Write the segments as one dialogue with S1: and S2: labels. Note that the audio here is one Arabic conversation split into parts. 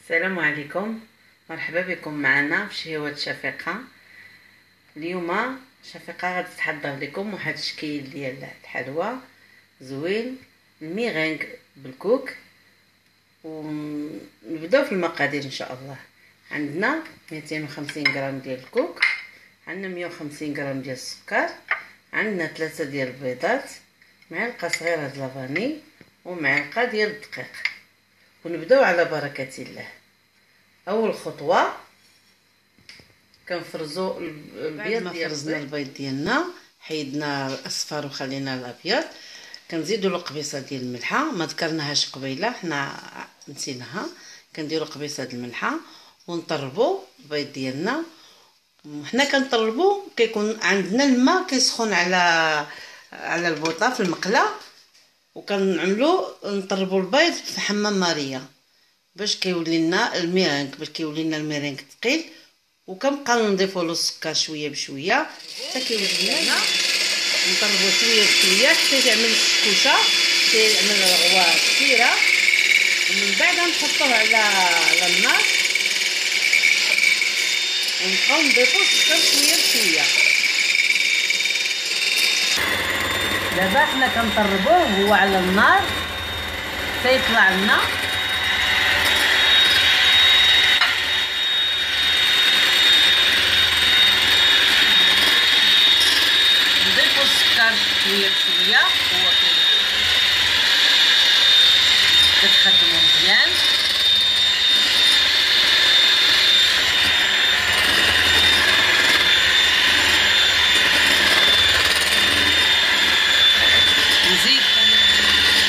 S1: السلام عليكم، مرحبا بكم معنا في شهوة شفيقة. اليوم شفيقة غادي تحضر لكم واحد الشكل ديال الحلوى زوين، الميرينغ بالكوك. ونبداو في المقادير ان شاء الله. عندنا 250 غرام ديال الكوك، عندنا 150 غرام ديال السكر، عندنا 3 ديال البيضات، معلقه صغيره ديال لافاني ومعلقه ديال الدقيق. ونبداو على بركه الله. اول خطوه كنفرزوا البيض ديال فرزنا البيض ديالنا، حيدنا الاصفر وخلينا الابيض. كنزيدوا القبيصه ديال الملحه، ما ذكرناهاش قبيله حنا نسيناها. كنديروا قبيصه ديال الملحه ونطربوا البيض ديالنا. حنا كنطربوا كيكون عندنا الماء كيسخن على البوطه في المقله، وكنعملوا نطربوا البيض في حمام ماريه باش كيولي لنا الميرينغ، ثقيل. وكنبقى نضيفوا له السكر شويه بشويه حتى كيولي لنا. نطربوا شويه بشويه حتى يعمل الشكوشه، حتى يعمل رغوه كثيره. ومن بعد نحطوه على النار ونبقاو نضيفوا السكر شويه بشويه. دابا حنا كنطربوه هو على النار حتى يطلع لنا. شويه بشويه هو كتخدمو مزيان. نزيد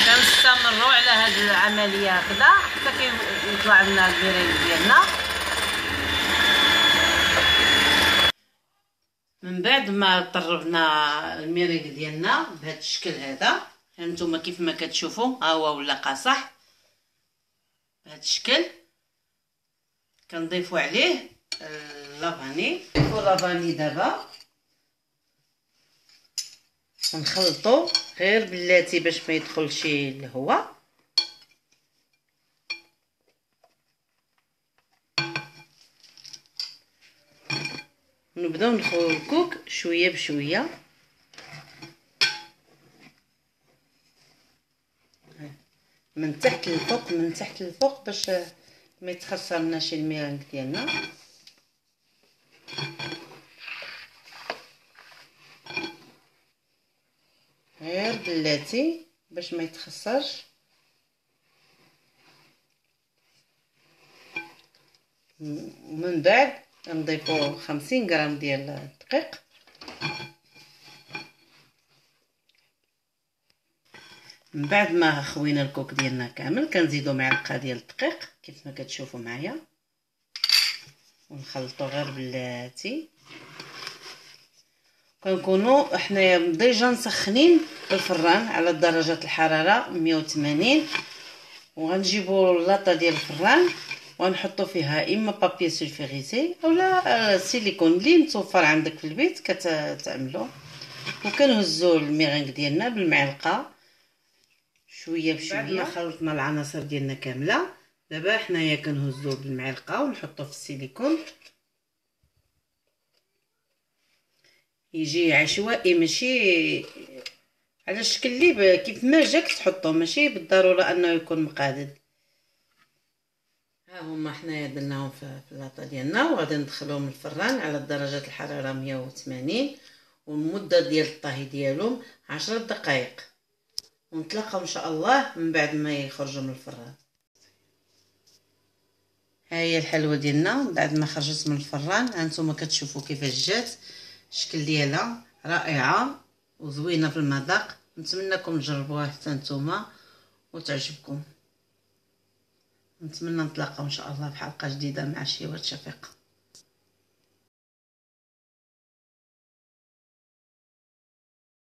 S1: كنستمروا على هذه العمليه هكذا حتى كيطلع لنا الميرينغ ديالنا. من بعد ما طربنا الميرينغ ديالنا بهذا الشكل هذا، هانتوما كيف ما كتشوفوا ها هو ولا قاصح بهذا الشكل. كنضيفوا عليه لافاني، نضيفوا لافاني دابا ونخلطوا غير بلاتي باش ما يدخلش الهواء. ونبداو ندخلوا الكوك شويه بشويه من تحت للفوق، من تحت للفوق باش ما يتخسرناش الميرينغ ديالنا. غير بلاتي باش ما يتخسرش. ومن بعد نضيفو 50 غرام ديال الدقيق. من بعد ما خوينا الكوك ديالنا كامل كنزيدو معلقه ديال الدقيق كيف ما كتشوفوا معايا، ونخلطو غير بلاتي. كنكونوا حنايا ديجا مسخنين الفران على درجه الحراره 180. وغنجيبوا اللاطه ديال الفران ونحطو فيها اما بابي سولفيغيسي اولا سيليكون اللي متوفر عندك في البيت كتعملوه. وكنهزوا الميرينغ ديالنا بالمعلقه شويه بشويه. بعد ما خلطنا العناصر ديالنا كامله، دابا حنايا كنهزوه بالمعلقه ونحطوه في السيليكون. يجي عشوائي، ماشي على الشكل اللي كيف ما جاك تحطوه، ماشي بالضروره انه يكون مقادد. ها هما حنايا درناهم في اللاطه ديالنا وغادي ندخلوهم الفران على درجه الحراره 180. والمده ديال الطهي ديالهم 10 دقائق. ونتلاقاو ان شاء الله من بعد ما يخرجوا من الفران. ها هي الحلوه ديالنا بعد ما خرجت من الفران. هانتوما كتشوفوا كيفاش جات، الشكل ديالها رائعه وزوينه في المذاق. نتمنىكم تجربوها حتى نتوما وتعجبكم. نتمنى نتلاقاو ان شاء الله في حلقه جديده مع شهوة شفيقة.